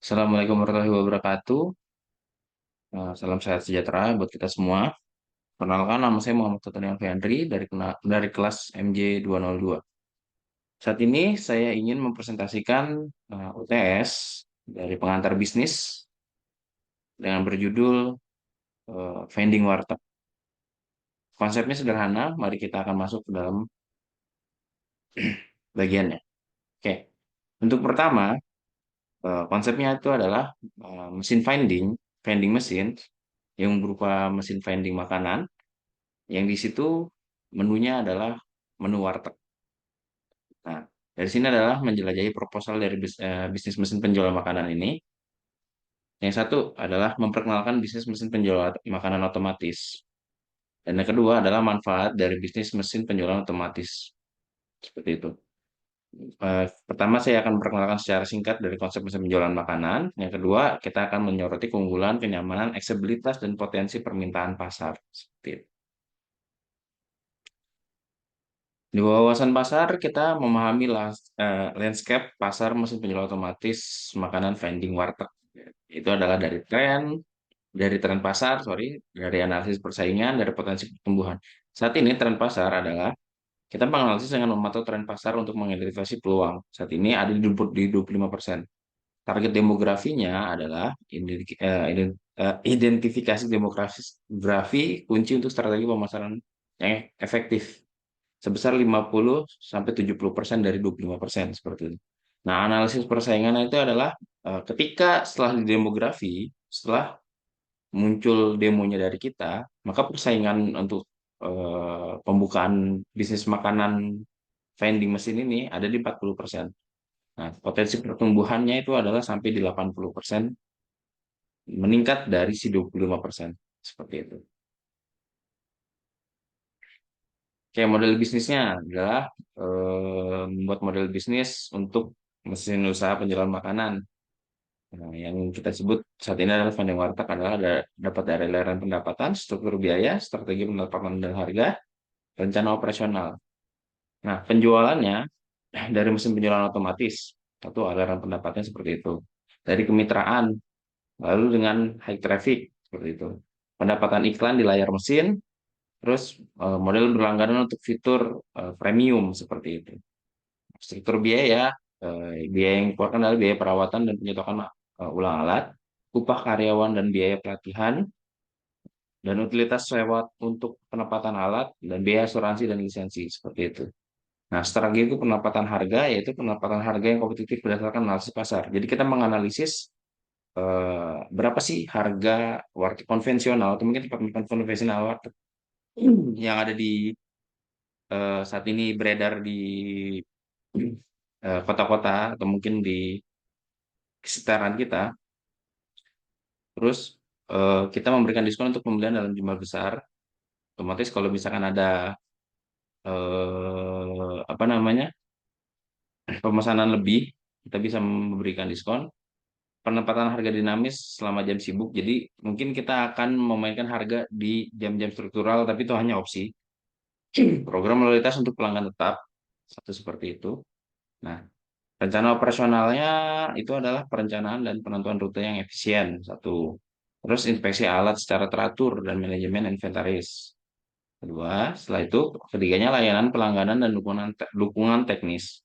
Assalamualaikum warahmatullahi wabarakatuh. Salam sehat sejahtera buat kita semua. Perkenalkan, nama saya Muhammad Totonian Feandri dari kelas MJ 202. Saat ini saya ingin mempresentasikan UTS dari pengantar bisnis dengan berjudul Vending Warteg. Konsepnya sederhana, mari kita akan masuk ke dalam bagiannya. Oke, untuk pertama, konsepnya itu adalah mesin vending mesin yang berupa mesin vending makanan yang di situ menunya adalah menu warteg. Nah, dari sini adalah menjelajahi proposal dari bisnis mesin penjual makanan ini. Yang satu adalah memperkenalkan bisnis mesin penjual makanan otomatis. Dan yang kedua adalah manfaat dari bisnis mesin penjualan otomatis. Seperti itu. Pertama, saya akan memperkenalkan secara singkat dari konsep mesin penjualan makanan. Yang kedua, kita akan menyoroti keunggulan, kenyamanan, aksesibilitas, dan potensi permintaan pasar. Seperti itu. Di wawasan pasar, kita memahami landscape pasar mesin penjual otomatis makanan vending warteg. Itu adalah dari tren pasar, sorry, dari analisis persaingan, dari potensi pertumbuhan. Saat ini tren pasar adalah kita menganalisis dengan memantau tren pasar untuk mengidentifikasi peluang. Saat ini ada di 25%. Target demografinya adalah identifikasi demografi kunci untuk strategi pemasaran yang efektif sebesar 50 sampai 70% dari 25% seperti itu. Nah, analisis persaingan itu adalah ketika setelah di demografi, setelah muncul demonya dari kita, maka persaingan untuk pembukaan bisnis makanan vending mesin ini ada di 40%. Nah, potensi pertumbuhannya itu adalah sampai di 80%, meningkat dari si 25%. Seperti itu. Oke, model bisnisnya adalah membuat model bisnis untuk mesin usaha penjualan makanan. Nah, yang kita sebut saat ini adalah funding warteg adalah dapat dari aliran pendapatan, struktur biaya, strategi penetapan dan harga, rencana operasional. Nah, penjualannya dari mesin penjualan otomatis, satu aliran pendapatnya seperti itu. Dari kemitraan, lalu dengan high traffic, seperti itu. Pendapatan iklan di layar mesin, terus model berlangganan untuk fitur premium, seperti itu. Struktur biaya, biaya yang dikeluarkan adalah biaya perawatan dan penyedokan ulang alat, upah karyawan dan biaya pelatihan, dan utilitas sewa untuk penempatan alat, dan biaya asuransi dan lisensi, seperti itu. Nah, strategi itu penempatan harga, yaitu penempatan harga yang kompetitif berdasarkan analisis pasar. Jadi kita menganalisis berapa sih harga warteg konvensional, atau mungkin tempat makan konvensional warteg yang ada di saat ini beredar di kota-kota atau mungkin di sekitaran kita. Terus kita memberikan diskon untuk pembelian dalam jumlah besar. Otomatis kalau misalkan ada apa namanya pemesanan lebih, kita bisa memberikan diskon. Penempatan harga dinamis selama jam sibuk. Jadi mungkin kita akan memainkan harga di jam-jam struktural, tapi itu hanya opsi. Program loyalitas untuk pelanggan tetap, satu seperti itu. Nah, rencana operasionalnya itu adalah perencanaan dan penentuan rute yang efisien, satu. Terus inspeksi alat secara teratur dan manajemen inventaris. Kedua, setelah itu, ketiganya layanan pelangganan dan dukungan teknis.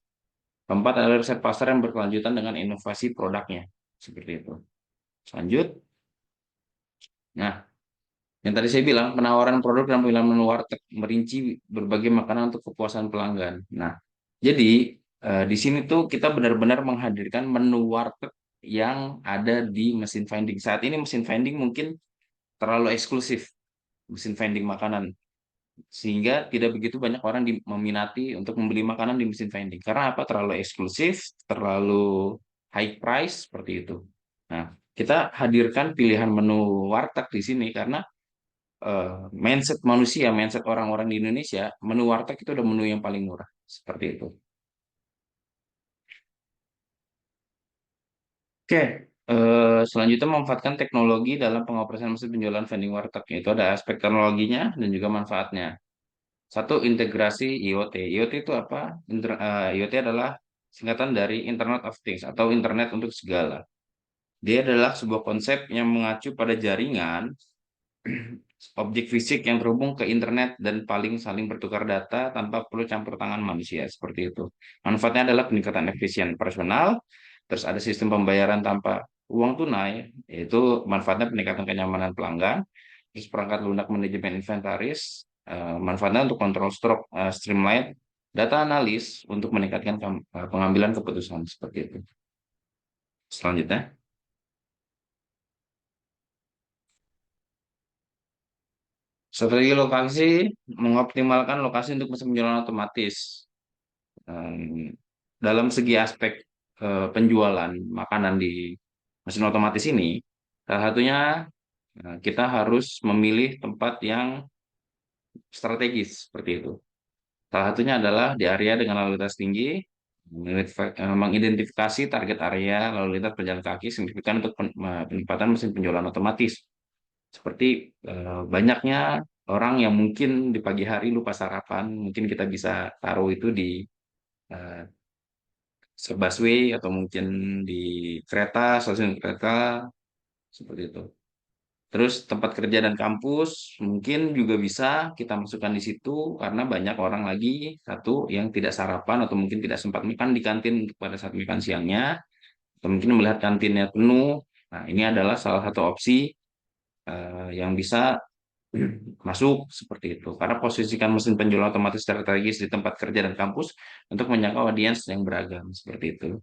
Keempat adalah riset pasar yang berkelanjutan dengan inovasi produknya. Seperti itu. Lanjut. Nah, yang tadi saya bilang, penawaran produk dan pilihan menu warteg merinci berbagai makanan untuk kepuasan pelanggan. Nah, jadi di sini tuh kita benar-benar menghadirkan menu warteg yang ada di mesin vending. Saat ini mesin vending mungkin terlalu eksklusif, mesin vending makanan, sehingga tidak begitu banyak orang meminati untuk membeli makanan di mesin vending. Karena apa? Terlalu eksklusif, terlalu high price seperti itu. Nah, kita hadirkan pilihan menu warteg di sini karena mindset manusia, mindset orang-orang di Indonesia, menu warteg itu udah menu yang paling murah. Seperti itu. Oke, selanjutnya memanfaatkan teknologi dalam pengoperasian mesin penjualan vending warteg. Itu ada aspek teknologinya dan juga manfaatnya. Satu, integrasi IoT. IoT itu apa? IoT adalah singkatan dari Internet of Things atau Internet untuk segala. Dia adalah sebuah konsep yang mengacu pada jaringan objek fisik yang terhubung ke internet dan paling saling bertukar data tanpa perlu campur tangan manusia seperti itu. Manfaatnya adalah peningkatan efisien personal, terus ada sistem pembayaran tanpa uang tunai, yaitu manfaatnya peningkatan kenyamanan pelanggan, terus perangkat lunak manajemen inventaris, manfaatnya untuk kontrol stok, streamline, data analis untuk meningkatkan pengambilan keputusan seperti itu. Selanjutnya. Strategi lokasi mengoptimalkan lokasi untuk mesin penjualan otomatis. Em, Dalam segi aspek penjualan makanan di mesin otomatis ini, salah satunya kita harus memilih tempat yang strategis seperti itu. Salah satunya adalah di area dengan lalu lintas tinggi, mengidentifikasi target area lalu lintas pejalan kaki signifikan untuk penempatan mesin penjualan otomatis. Seperti banyaknya orang yang mungkin di pagi hari lupa sarapan, mungkin kita bisa taruh itu di eh, busway atau mungkin di kereta, stasiun kereta, seperti itu. Terus tempat kerja dan kampus mungkin juga bisa kita masukkan di situ karena banyak orang lagi satu yang tidak sarapan atau mungkin tidak sempat makan di kantin pada saat makan siangnya atau mungkin melihat kantinnya penuh. Nah, ini adalah salah satu opsi yang bisa masuk seperti itu. Karena posisikan mesin penjual otomatis strategis di tempat kerja dan kampus untuk menjangkau audiens yang beragam seperti itu.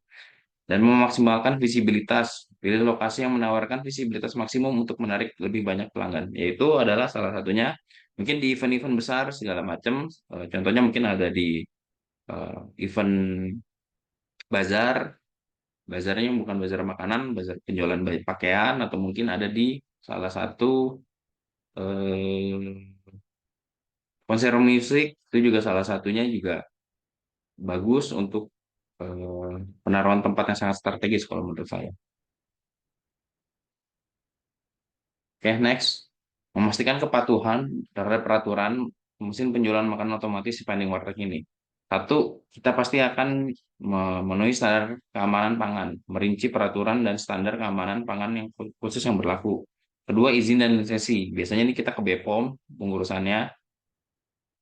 Dan memaksimalkan visibilitas. Pilih lokasi yang menawarkan visibilitas maksimum untuk menarik lebih banyak pelanggan. Yaitu adalah salah satunya mungkin di event-event besar segala macam. Contohnya mungkin ada di event bazar. Bazarnya bukan bazar makanan, bazar penjualan pakaian atau mungkin ada di salah satu eh, konser musik itu juga salah satunya juga bagus untuk penaruhan tempat yang sangat strategis kalau menurut saya. Oke, next. Memastikan kepatuhan terhadap peraturan mesin penjualan makanan otomatis di vending warteg ini. Satu, kita pasti akan memenuhi standar keamanan pangan, merinci peraturan dan standar keamanan pangan yang khusus yang berlaku. Kedua, izin dan lisensi. Biasanya ini kita ke BPOM pengurusannya,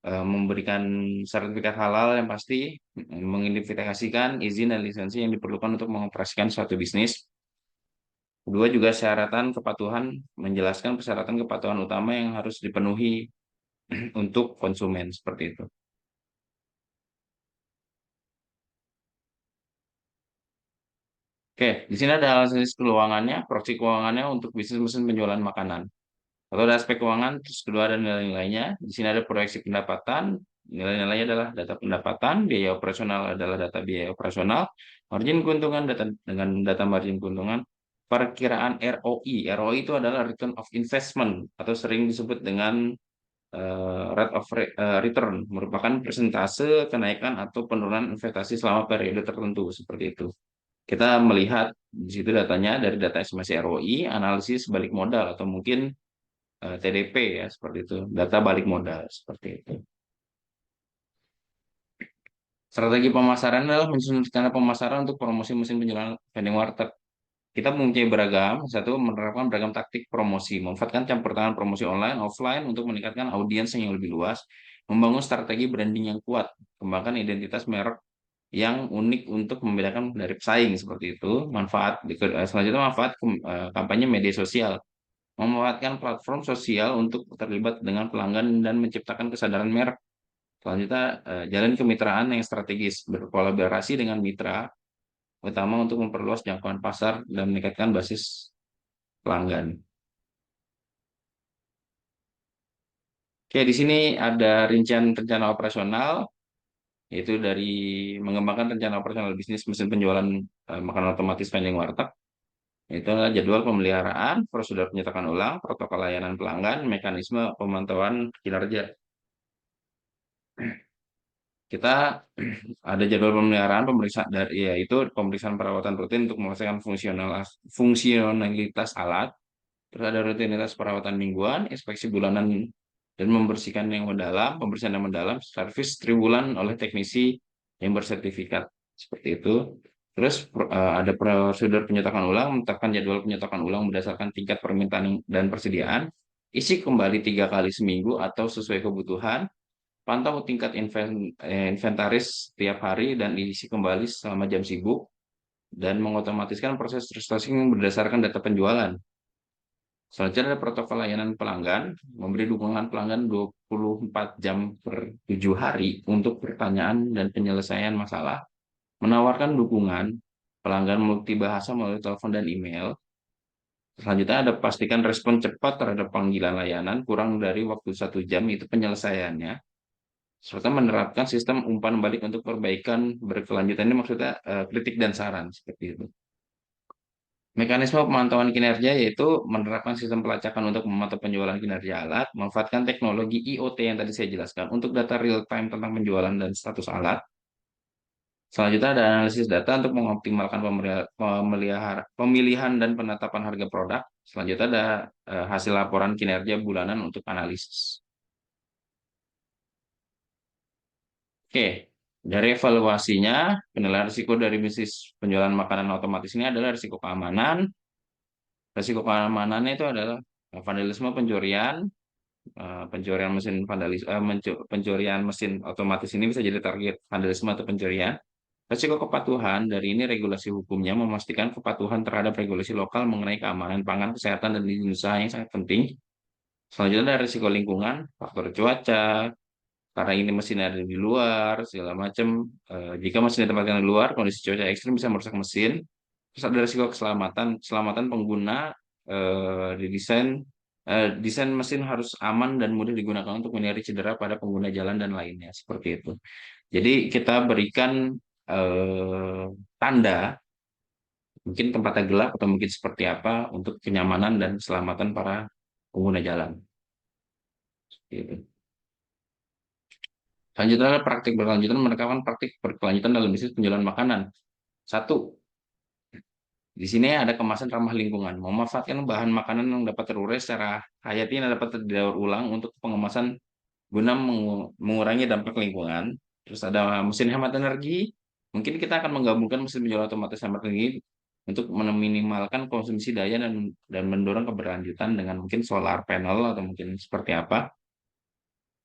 memberikan sertifikat halal yang pasti, mengidentifikasikan izin dan lisensi yang diperlukan untuk mengoperasikan suatu bisnis. Kedua juga syaratan kepatuhan, menjelaskan persyaratan kepatuhan utama yang harus dipenuhi untuk konsumen seperti itu. Oke, di sini ada analisis keuangannya, proyeksi keuangannya untuk bisnis mesin penjualan makanan. Kalau ada aspek keuangan, terus kedua ada nilai-nilainya. Di sini ada proyeksi pendapatan, nilai-nilainya adalah data pendapatan, biaya operasional adalah data biaya operasional, margin keuntungan data dengan data margin keuntungan, perkiraan ROI. ROI itu adalah return of investment atau sering disebut dengan rate of return, merupakan persentase kenaikan atau penurunan investasi selama periode tertentu seperti itu. Kita melihat di situ datanya dari data estimasi ROI, analisis balik modal atau mungkin TDP ya seperti itu, data balik modal seperti itu. Strategi pemasaran adalah menyusun rencana pemasaran untuk promosi mesin penjualan vending warteg. Kita mempunyai beragam, satu menerapkan beragam taktik promosi, memanfaatkan campur tangan promosi online, offline untuk meningkatkan audiens yang lebih luas, membangun strategi branding yang kuat, kembangkan identitas merek yang unik untuk membedakan dari pesaing seperti itu. Selanjutnya manfaat kampanye media sosial, memanfaatkan platform sosial untuk terlibat dengan pelanggan dan menciptakan kesadaran merek. Selanjutnya, jalan kemitraan yang strategis, berkolaborasi dengan mitra, utama untuk memperluas jangkauan pasar dan meningkatkan basis pelanggan. Oke, di sini ada rincian rencana operasional, yaitu dari mengembangkan rencana operasional bisnis mesin penjualan makanan otomatis vending warteg. Itu adalah jadwal pemeliharaan, prosedur penyetakan ulang, protokol layanan pelanggan, mekanisme pemantauan kinerja. Kita ada jadwal pemeliharaan pemeriksaan dari yaitu pemeriksaan perawatan rutin untuk memastikan fungsionalitas alat. Terus ada rutinitas perawatan mingguan, inspeksi bulanan dan membersihkan yang mendalam, pembersihan yang mendalam, servis triwulan oleh teknisi yang bersertifikat seperti itu. Terus ada prosedur penyetokan ulang, menetapkan jadwal penyetokan ulang berdasarkan tingkat permintaan dan persediaan, isi kembali 3 kali seminggu atau sesuai kebutuhan, pantau tingkat inventaris setiap hari dan isi kembali selama jam sibuk, dan mengotomatiskan proses restoring berdasarkan data penjualan. Selanjutnya ada protokol layanan pelanggan, memberi dukungan pelanggan 24 jam per 7 hari untuk pertanyaan dan penyelesaian masalah, menawarkan dukungan pelanggan multibahasa melalui telepon dan email. Selanjutnya ada pastikan respon cepat terhadap panggilan layanan kurang dari waktu 1 jam itu penyelesaiannya, serta menerapkan sistem umpan balik untuk perbaikan berkelanjutan. Ini maksudnya kritik dan saran seperti itu. Mekanisme pemantauan kinerja yaitu menerapkan sistem pelacakan untuk memantau penjualan kinerja alat, memanfaatkan teknologi IoT yang tadi saya jelaskan untuk data real time tentang penjualan dan status alat. Selanjutnya ada analisis data untuk mengoptimalkan pemilihan dan penetapan harga produk. Selanjutnya ada hasil laporan kinerja bulanan untuk analisis. Oke, dari evaluasinya, penilaian risiko dari bisnis penjualan makanan otomatis ini adalah risiko keamanan. Risiko keamanannya itu adalah vandalisme, pencurian, pencurian mesin pencurian mesin otomatis ini bisa jadi target vandalisme atau pencurian. Risiko kepatuhan dari ini regulasi hukumnya memastikan kepatuhan terhadap regulasi lokal mengenai keamanan pangan, kesehatan, dan izin usaha yang sangat penting. Selanjutnya ada risiko lingkungan, faktor cuaca, karena ini mesin ada di luar, segala macam. Jika mesin ditempatkan di luar, kondisi cuaca ekstrim bisa merusak mesin. Terus ada risiko keselamatan, keselamatan pengguna, didesain, desain mesin harus aman dan mudah digunakan untuk menghindari cedera pada pengguna jalan dan lainnya, seperti itu. Jadi kita berikan eh, tanda, mungkin tempatnya gelap atau mungkin seperti apa untuk kenyamanan dan keselamatan para pengguna jalan. Gitu. Selanjutnya adalah praktik berkelanjutan, menerapkan praktik berkelanjutan dalam bisnis penjualan makanan. Satu, di sini ada kemasan ramah lingkungan, memanfaatkan bahan makanan yang dapat terurai secara hayati dan dapat didaur ulang untuk pengemasan guna mengurangi dampak lingkungan. Terus ada mesin hemat energi. Mungkin kita akan menggabungkan mesin penjualan otomatis hemat energi untuk meminimalkan konsumsi daya dan mendorong keberlanjutan dengan mungkin solar panel atau mungkin seperti apa.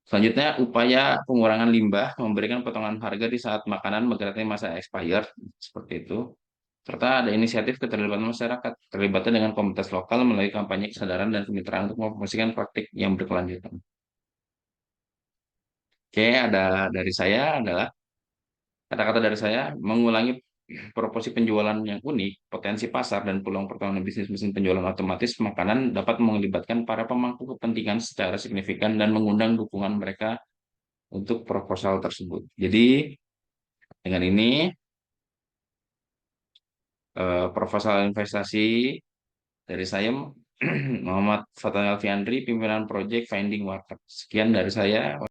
Selanjutnya, upaya pengurangan limbah, memberikan potongan harga di saat makanan mendekati masa expired, seperti itu. Serta ada inisiatif keterlibatan masyarakat, terlibatnya dengan komunitas lokal melalui kampanye kesadaran dan kemitraan untuk mempromosikan praktik yang berkelanjutan. Oke, ada dari saya adalah kata-kata dari saya mengulangi proporsi penjualan yang unik, potensi pasar dan peluang pertumbuhan bisnis mesin penjualan otomatis makanan dapat melibatkan para pemangku kepentingan secara signifikan dan mengundang dukungan mereka untuk proposal tersebut. Jadi dengan ini proposal investasi dari saya Muhammad Fatal Alfiandri, pimpinan Project Finding Market. Sekian dari saya.